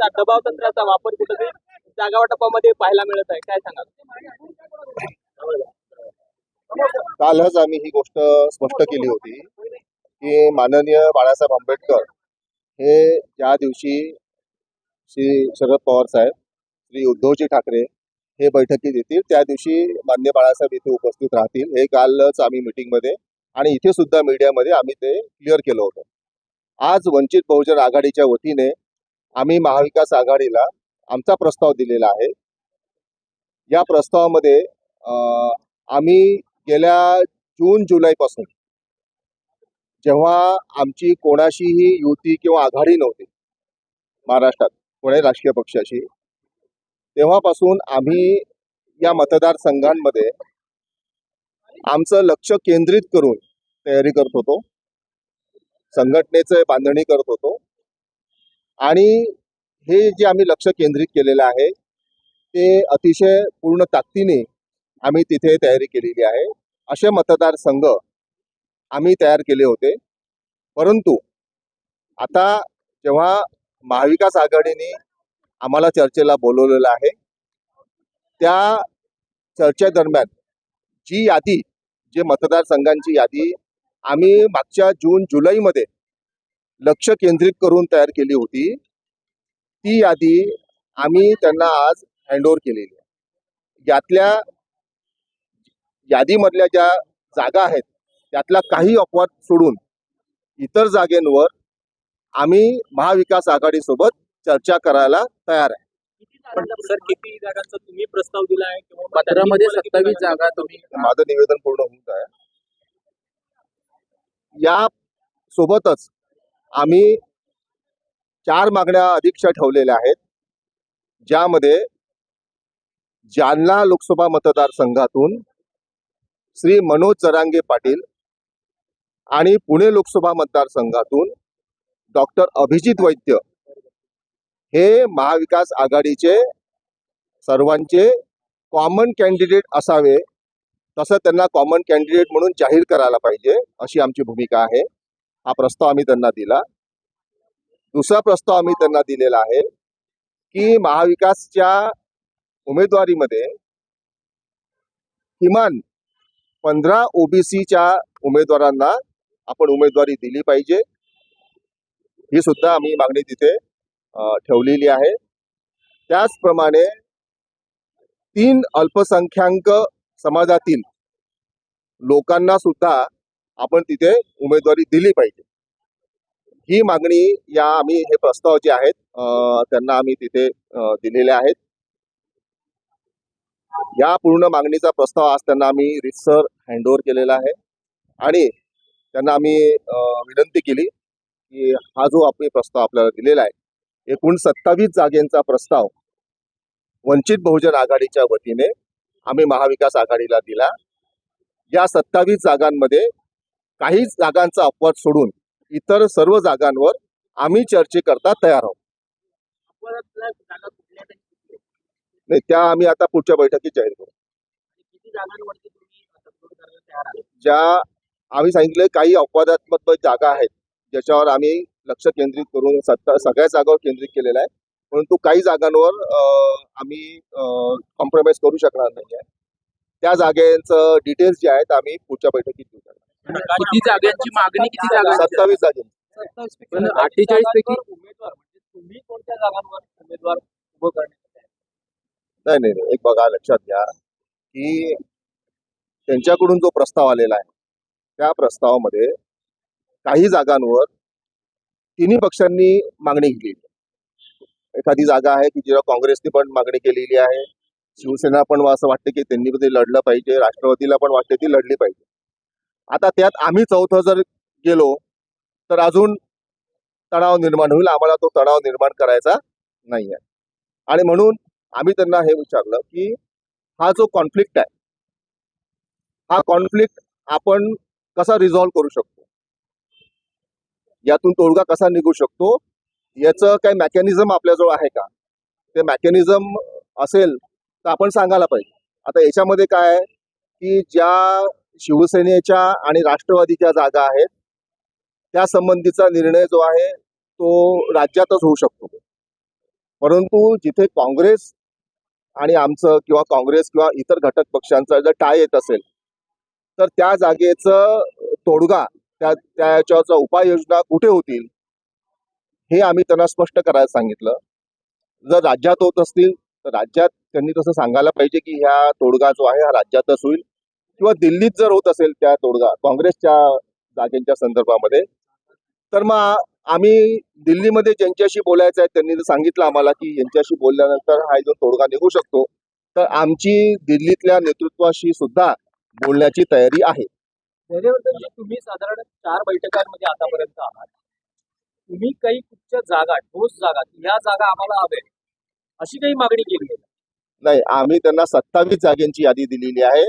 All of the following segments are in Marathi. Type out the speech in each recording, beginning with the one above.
आता दबाव तंत्राचा वापर कुठेतरी जागा वाटपामध्ये पाहायला मिळत आहे, काय सांगाल? कालच आम्ही ही गोष्ट स्पष्ट केली होती की माननीय बाळासाहेब आंबेडकर हे ज्या दिवशी श्री शरद पवार साहेब, श्री उद्धवजी ठाकरे हे बैठकीत येतील त्या दिवशी मान्य बाळासाहेब इथे उपस्थित राहतील, हे कालच आम्ही मीटिंगमध्ये आणि इथे सुद्धा मीडियामध्ये आम्ही ते क्लिअर केलं होतं. आज वंचित बहुजन आघाडीच्या वतीने आम्ही महाविकास आघाडीला आमचा प्रस्ताव दिलेला आहे. या प्रस्तावामध्ये आम्ही गेल्या जून-जुलैपासून जेव्हा आमची कोणाशीही युती किंवा आघाडी नव्हती महाराष्ट्रात कोणी राजकीय पक्षाशी, तेव्हापासून आम्ही या मतदारसंघांमध्ये आमचं लक्ष केंद्रित करून तयारी करत होतो, संघटनेचं बांधणी करत होतो आणि हे जे आम्ही लक्ष केंद्रित केलेलं आहे ते अतिशय पूर्ण ताकदीने आम्ही तिथे तयारी केलेली आहे. असे मतदारसंघ आम्ही तयार केले होते. परंतु आता जेव्हा महाविकास आघाडीने आम्हाला चर्चेला बोलवलेलं आहे, त्या चर्चेदरम्यान जी यादी, जे मतदारसंघांची यादी आम्ही मागच्या जून-जुलैमध्ये लक्ष केंद्रित करून तयार केली होती, ती यादी आम्ही त्यांना आज हँडओव्हर केलेली आहे. यातल्या यादीमधल्या ज्या जागा आहेत त्यातला काही अपवाद सोडून इतर जागेंवर आम्ही महाविकास आघाडीसोबत चर्चा करायला तयार आहे. सर, किती जागांचा तुम्ही प्रस्ताव दिला आहे किंवा पत्रामध्ये 27 जागा तुम्ही माझं निवेदन पूर्ण होत आहे. या सोबतच आम्ही 4 मागण्या अधिकच्या ठेवलेल्या आहेत, ज्यामध्ये जालना लोकसभा मतदारसंघातून श्री मनोज जरांगे पाटील आणि पुणे लोकसभा मतदारसंघातून डॉक्टर अभिजित वैद्य हे महाविकास आघाडीचे सर्वांचे कॉमन कॅन्डिडेट असावे, तसं त्यांना कॉमन कॅन्डिडेट म्हणून जाहीर करायला पाहिजे अशी आमची भूमिका आहे. हा प्रस्ताव आम्ही त्यांना दिला. दुसरा प्रस्ताव आम्ही त्यांना दिलेला आहे की महाविकासच्या उमेदवारीमध्ये किमान 15 ओबीसीच्या उमेदवारांना आपण उमेदवारी दिली पाहिजे. ही सुद्धा आम्ही मागणी तिथे ठेवलेली आहे. त्याचप्रमाणे 3 अल्पसंख्याक समाजातील लोकांना सुद्धा आपण तिथे उमेदवारी दिली पाहिजे. ही मागणी या आम्ही हे प्रस्ताव जे आहेत त्यांना आम्ही तिथे दिलेले आहेत. या पूर्ण मागणीचा प्रस्ताव आज त्यांना आम्ही रितसर हँडओव्हर केलेला आहे आणि त्यांना आम्ही विनंती केली की हा जो आपण प्रस्ताव आपल्याला दिलेला आहे, एकूण 27 जागेंचा प्रस्ताव वंचित बहुजन आघाडीच्या वतीने आम्ही महाविकास आघाडीला दिला. या 27 जागांमध्ये काही जागांचा अपवाद सोडून इतर सर्व जागांवर आम्ही चर्चेकरता तयार आहोत. नाही, त्या आम्ही आता पुढच्या बैठकीत जाहीर करू. किती जागांवरती तुम्ही तयार आहात? ज्या आम्ही सांगितले काही अपवादात्मक जागा आहेत ज्याच्यावर आम्ही लक्ष केंद्रित करून सगळ्या जागांवर केंद्रित केलेलं आहे, परंतु काही जागांवर आम्ही कॉम्प्रोमाइज करू शकणार नाही आहे. त्या जागेचं डिटेल्स जे आहेत आम्ही पुढच्या बैठकीत देऊ. किती जागांची मागणी, किती जागा? 27 जागे. 48 पैकी उमेदवार म्हणजे तुम्ही कोणत्या जागांवर उमेदवार उभं करण्यात? नाही, एक बघा, लक्षात घ्या की त्यांच्याकडून जो प्रस्ताव आलेला आहे त्या प्रस्तावामध्ये काही जागांवर तिन्ही पक्षांनी मागणी केली. एखादी जागा आहे की जिला काँग्रेसने पण मागणी केलेली आहे, शिवसेना पण असं वाटतं की त्यांनी ते लढलं पाहिजे, राष्ट्रवादीला पण वाटते ती लढली पाहिजे. आता त्यात आम्ही चौथं जर गेलो तर अजून तणाव निर्माण होईल. आम्हाला तो तणाव निर्माण करायचा नाही आहे आणि म्हणून आम्ही त्यांना हे विचारलं की हा जो कॉन्फ्लिक्ट आहे, हा कॉन्फ्लिक्ट आपण कसा रिझॉल्व्ह करू शकतो, यातून तोडगा कसा निघू शकतो, याचं काही मेकॅनिझम आपल्याजवळ आहे का? ते मेकॅनिझम असेल तर आपण सांगायला पाहिजे. आता याच्यामध्ये काय आहे की ज्या शिवसेनेच्या आणि राष्ट्रवादीच्या जागा आहेत त्या संबंधीचा निर्णय जो आहे तो राज्यातच होऊ शकतो, परंतु जिथे काँग्रेस आणि आमचं किंवा काँग्रेस किंवा इतर घटक पक्षांचा जर टाय येत असेल तर त्या जागेचं तोडगा त्याच्यावरचा उपाययोजना कुठे होतील हे आम्ही त्यांना स्पष्ट करायला सांगितलं. जर राज्यात होत असतील तर राज्यात त्यांनी तसं सांगायला पाहिजे की ह्या तोडगा जो आहे हा राज्यातच होईल, किंवा दिल्लीत जर होत असेल त्या तोडगा काँग्रेसच्या जागेच्या संदर्भामध्ये तर मग आम्ही दिल्लीमध्ये ज्यांच्याशी बोलायचं आहे त्यांनी जर सांगितलं आम्हाला की यांच्याशी बोलल्यानंतर हा जो तोडगा निघू शकतो तर आमची दिल्लीतल्या नेतृत्वाशी सुद्धा बोलण्याची तयारी आहे. धैर्यवर्धनजी, तुम्ही साधारण 4 बैठकांमध्ये आतापर्यंत आहात. तुम्ही काही कुठच्या जागा, ठोस जागा, या जागा आम्हाला हवे अशी काही मागणी केली आहे? नाही, आम्ही त्यांना 27 जागेंची यादी दिलेली आहे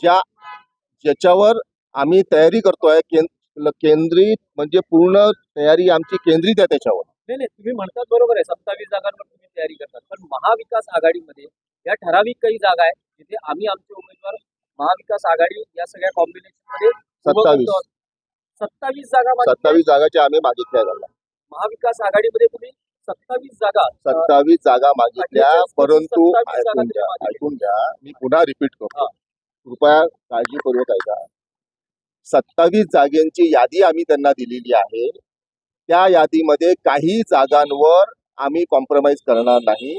ज्याच्यावर आम्ही तयारी करतोय. केंद्रित म्हणजे पूर्ण तयारी आमची केंद्रित आहे त्याच्यावर. नाही, तुम्ही म्हणतात बरोबर आहे, 27 जागांवर तुम्ही तयारी करतात, पण महाविकास आघाडीमध्ये या ठराविक काही जागा आहेत जिथे आम्ही आमचे उमेदवार महाविकास आघाडी या सगळ्या कॉम्बिनेशन मध्ये 27 जागा 27 जागाच्या आम्ही मागितल्या झाल्या. महाविकास आघाडीमध्ये तुम्ही 27 जागा 27 जागा मागितल्या, 48 परंतु 27 जागा तरी मागितल्या. ऐकून घ्या, मी पुन्हा रिपीट करतो, कृपया काळजीपूर्वक ऐका. 27 जागेंची यादी आम्ही त्यांना दिलेली आहे. त्या यादीमध्ये काही जागांवर आम्ही कॉम्प्रोमाइज करणार नाही.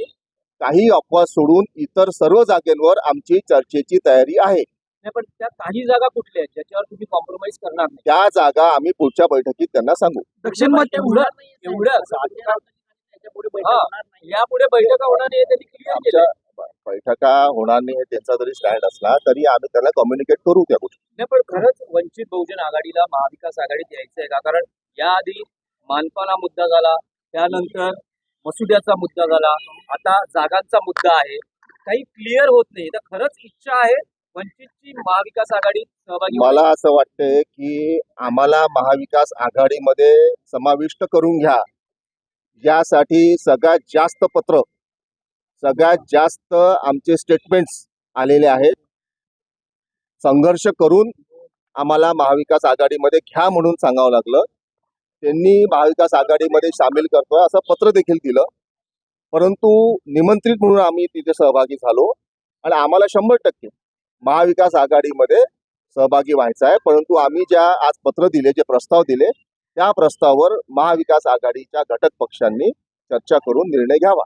काही अपवाद सोडून इतर सर्व जागेंवर आमची चर्चेची तयारी आहे. नाही, पण त्या काही जागा कुठल्या आहेत ज्याच्यावर तुम्ही कॉम्प्रोमाइज करणार नाही? त्या जागा आम्ही पुढच्या बैठकीत त्यांना सांगू. दक्षिण मध्ये यापुढे बैठका होणार नाही त्यांनी क्लिअर केलं. आमच्या बैठका होणार नाही हे त्यांचा जरी स्टँड असला तरी आम्ही त्याला कम्युनिकेट करू त्या गोष्टी. नाही, पण खरंच वंचित बहुजन आघाडीला महाविकास आघाडीत यायचं आहे का? कारण याआधी मानपाला मुद्दा झाला, त्यानंतर मसुद्याचा मुद्दा झाला, आता जागांचा मुद्दा आहे. काही क्लिअर होत नाही. तर खरंच इच्छा आहे वंचितची महाविकास आघाडीत सहभागी मला असं वाटतंय की आम्हाला महाविकास आघाडीमध्ये समाविष्ट करून घ्या, यासाठी सगळ्यात जास्त पत्र, सगळ्यात जास्त आमचे स्टेटमेंट्स आलेले आहेत. संघर्ष करून आम्हाला महाविकास आघाडीमध्ये घ्या म्हणून सांगावं लागलं. त्यांनी महाविकास आघाडीमध्ये सामील करतोय असं पत्र देखील दिलं, परंतु निमंत्रित म्हणून आम्ही तिथे सहभागी झालो आणि आम्हाला 100% महाविकास आघाडीमध्ये सहभागी व्हायचं आहे. परंतु आम्ही ज्या आज पत्र दिले, जे प्रस्ताव दिले, त्या प्रस्तावावर महाविकास आघाडीच्या घटक पक्षांनी चर्चा करून निर्णय घ्यावा.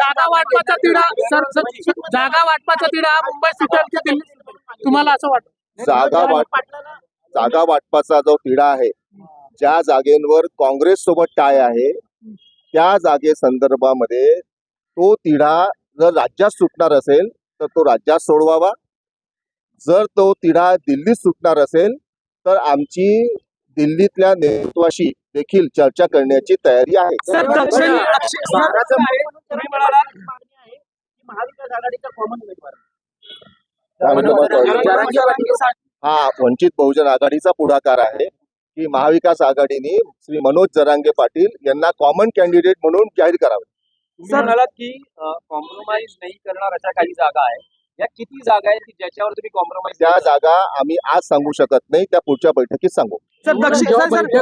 जागा वाटपाचा तिढा मुंबई सुटेल की दिल्ली, तुम्हाला असं वाटतं? जागा वाटपाचा जो तिढा आहे, ज्या जागेंवर काँग्रेस सोबत टाय आहे त्या जागे संदर्भामध्ये तो तिढा जर राज्यात सुटणार असेल तर तो राज्यात सोडवावा. जर तो तिढा दिल्लीत सुटणार असेल तर आमची दिल्लीतल्या नेतृत्वाशी देखील चर्चा करण्याची तयारी आहे. हा वंचित बहुजन आघाडीचा पुढाकार आहे की महाविकास आघाडीने श्री मनोज जरांगे पाटील यांना कॉमन कॅन्डिडेट म्हणून जाहीर करावे. तुम्ही म्हणालात की कॉम्प्रोमाइज नाही करणार अशा काही जागा आहेत. या किती जागा आहेत की ज्याच्यावर तुम्ही कॉम्प्रोमाइज? त्या जागा आम्ही आज सांगू शकत नाही, त्या पुढच्या बैठकीत सांगू. दक्षिण मध्य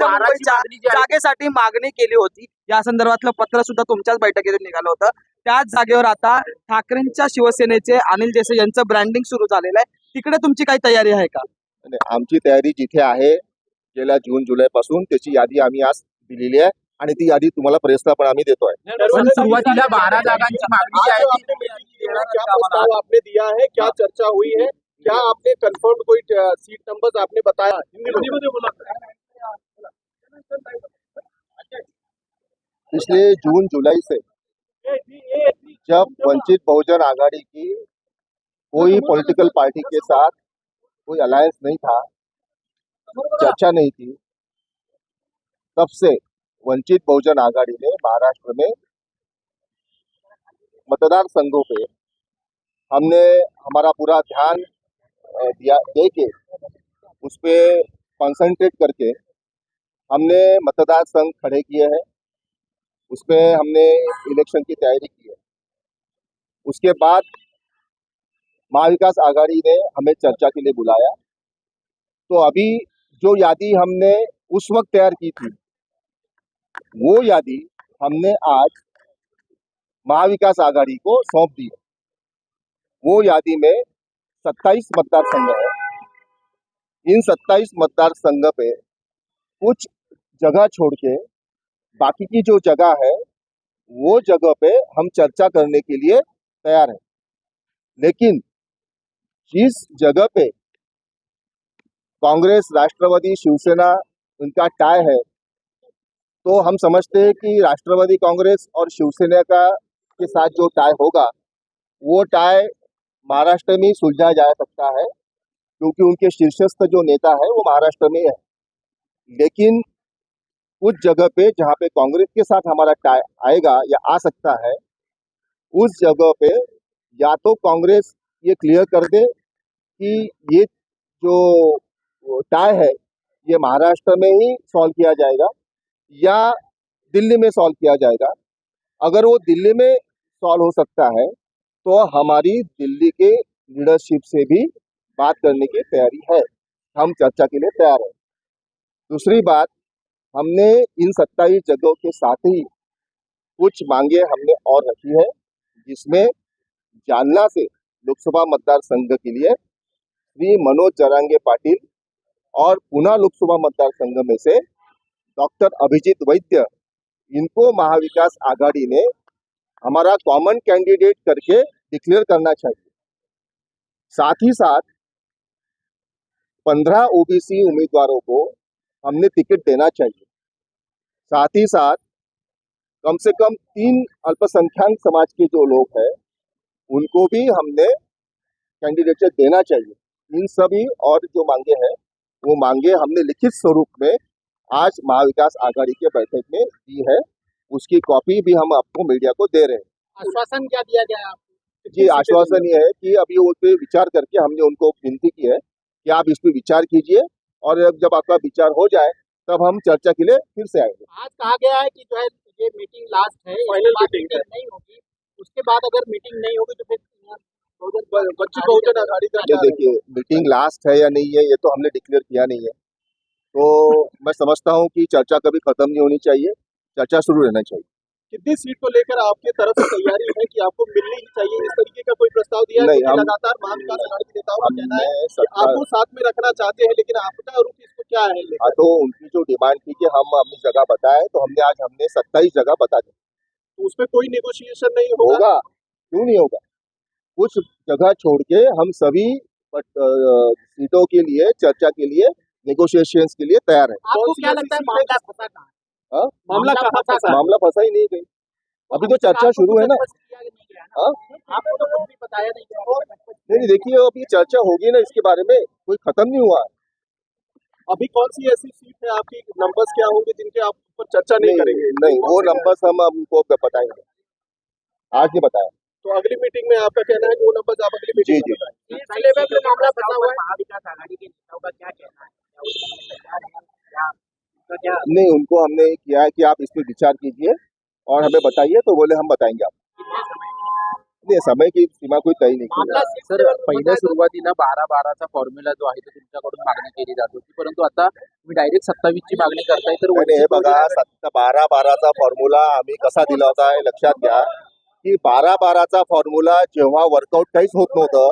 मुंबईच्या जागेसाठी मागणी केली होती, या संदर्भातलं पत्र सुद्धा तुमच्याच बैठकीतून निघालं होतं. त्याच जागेवर आता ठाकरेंच्या शिवसेनेचे अनिल देसाई यांचं ब्रँडिंग सुरू झालेलं आहे. तिकडे तुमची काही तयारी आहे का? आमची तयारी जिथे आहे गेल्या जून जुलै पासून त्याची यादी आम्ही आज दिलेली आहे आणि ती यादी तुम्हाला प्रेसला पण आम्ही देतोय. पण सुरुवातीला 12 जागांची मागणी जी आहे आपने दिया है, क्या चर्चा हुई है, क्या आपने कंफर्म कोई सीट नंबर्स आपने बताया? पिछले जून जुलाई से जब वंचित बहुजन आघाड़ी की कोई पॉलिटिकल पार्टी के साथ कोई अलायंस नहीं था, चर्चा नहीं थी, तब से वंचित बहुजन आघाड़ी ने महाराष्ट्र में मतदार संघों पे हमने हमारा पूरा ध्यान दे के उस पे कंसंट्रेट करके हमने मतदार संघ खड़े किए हैं, उसमें हमने इलेक्शन की तैयारी की है. उसके बाद महाविकास आघाड़ी ने हमें चर्चा के लिए बुलाया. तो अभी जो यादी हमने उस वक्त तैयार की थी वो यादी हमने आज महाविकास आघाड़ी को सौंप दी है। वो यादी में 27 मतदार संघ है। इन 27 मतदार संघ पे कुछ जगह छोड़ के बाकी की जो जगह है वो जगह पे हम चर्चा करने के लिए तैयार हैं। लेकिन जिस जगह पे कांग्रेस, राष्ट्रवादी, शिवसेना उनका टाई है, तो हम समझते हैं कि राष्ट्रवादी कांग्रेस और शिवसेना का के साथ जो टाई होगा वो टाई महाराष्ट्र में ही सुलझाया जा सकता है, क्योंकि उनके शीर्षस्थ जो नेता है वो महाराष्ट्र में है। लेकिन उस जगह पे जहाँ पे कांग्रेस के साथ हमारा टाई आएगा या आ सकता है, उस जगह पे या तो कांग्रेस ये क्लियर कर दे कि ये जो टाई है ये महाराष्ट्र में ही सॉल्व किया जाएगा या दिल्ली में सॉल्व किया जाएगा। अगर वो दिल्ली में सॉल्व हो सकता है तो हमारी दिल्ली के लीडरशिप से भी बात करने की तैयारी है। हम चर्चा के लिए तैयार हैं। दूसरी बात, हमने इन 27 जगहों के साथ ही कुछ मांगे हमने और रखी है, जिसमें जालना से लोकसभा मतदार संघ के लिए श्री मनोज जरांगे पाटिल और पुणे लोकसभा मतदार संघ में से डॉक्टर अभिजीत वैद्य, इनको महाविकास आघाड़ी ने हमारा कॉमन कैंडिडेट करके डिक्लेयर करना चाहिए। साथ ही साथ 15 ओबीसी उम्मीदवारों को हमने टिकट देना चाहिए। साथ ही साथ कम से कम 3 अल्पसंख्यक समाज के जो लोग हैं उनको भी हमने कैंडिडेट देना चाहिए। इन सभी और जो मांगे हैं वो मांगे हमने लिखित स्वरूप में आज महाविकास आघाड़ी के बैठक में दी है। उसकी कॉपी भी हम आपको मीडिया को दे रहे हैं। आश्वासन क्या दिया गया आपको? जी, आश्वासन ये है कि अभी उस पर विचार करके हमने उनको विनती की है कि आप इस पर विचार कीजिए और जब आपका विचार हो जाए तब हम चर्चा के लिए फिर से आएंगे। आज कहा गया है कि जो है ये मीटिंग लास्ट है, फाइनल मीटिंग नहीं होगी, उसके बाद अगर मीटिंग नहीं होगी तो फिर बहुजन आघाड़ी का ये देखिए, मीटिंग लास्ट है या नहीं है ये तो हमने डिक्लेयर किया नहीं है, तो मैं समझता हूँ कि चर्चा कभी खत्म नहीं होनी चाहिए, चर्चा शुरू रहना चाहिए। कितनी सीट को लेकर आपकी तरफ से तैयारी है कि आपको मिलनी ही चाहिए, इस तरीके का कोई प्रस्ताव दिया है? नहीं, क्योंकि हम- लगातार महाविकास आघाड़ी के नेताओं का कहना है हमने कि सत्ता आपको साथ में रखना चाहते हैं, लेकिन आपका रुख इसको क्या है लेकर? हाँ, तो उनकी जो डिमांड थी कि हम अपनी जगह बताएं, तो हमने आज 27 जगह बता दी। तो उसमें कोई नेगोशिएशन नहीं होगा? होगा, क्यों नहीं होगा। कुछ जगह छोड़ के हम सभी सीटों के लिए चर्चा के लिए नेगोशिएशंस के लिए तैयार है। आपको क्या लगता है मामला फंसा कहाँ है? हाँ? मामला कहाँ फंसा है? मामला फंसा ही नहीं कहीं, अभी तो चर्चा शुरू है ना। हाँ? आपको तो कुछ भी बताया नहीं गया। नहीं, देखिए अभी चर्चा होगी ना, इसके बारे में कोई खत्म नहीं हुआ है। अभी कौन सी ऐसी सीट है, आपकी नंबर्स क्या होंगे जिनके आप पर चर्चा नहीं करेंगे? नहीं, वो नंबर्स हम आपको बताएंगे, आज नहीं बताया। तो अगली मीटिंग में आपका कहना है कि वो नंबर्स आप अगली मीटिंग जी, में बताएं। पहले में जो मामला फंसा हुआ है, महाविकास आघाड़ी के नेताओं का क्या कहना है? क्या वो तैयार है? क्या नहीं, उनको हमने किया है कि आप इस पर विचार कीजिए और हमें बताइए, तो बोले हम बताएंगे आपको। नहीं, समय की सीमा कोई तय नहीं की है। सर, पहिल्या सुरुवातीला 12-12चा फॉर्म्युला जो आहे तो तुमच्याकडून मागणी केली जात होती, परंतु आता तुम्ही डायरेक्ट 27 ची मागणी करताय, तर आणि हे बघा, 12-12चा फॉर्म्युला आम्ही कसा दिला होता हे लक्षात घ्या की 12-12चा फॉर्म्युला जेव्हा वर्कआउट काहीच होत नव्हतं,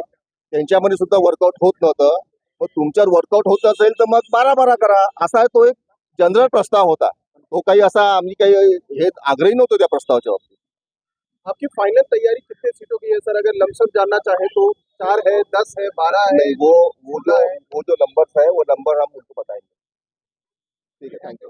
त्यांच्यामध्ये सुद्धा वर्कआउट होत नव्हतं, मग तुमच्यावर वर्कआउट होत असेल तर मग 12-12 करा, असा तो एक जनरल प्रस्ताव होता। तो काही असा आम्ही काही हे आग्रही नव्हतो त्या प्रस्तावाच्या बाबतीत। आपकी फाइनल तैयारी कितने सीटों की है सर? अगर लमसम जानना चाहे तो 4 है, 10 है, 12 है? नहीं, वो जो नंबर है वो नंबर हम उनको बताएंगे। ठीक है, थैंक यू।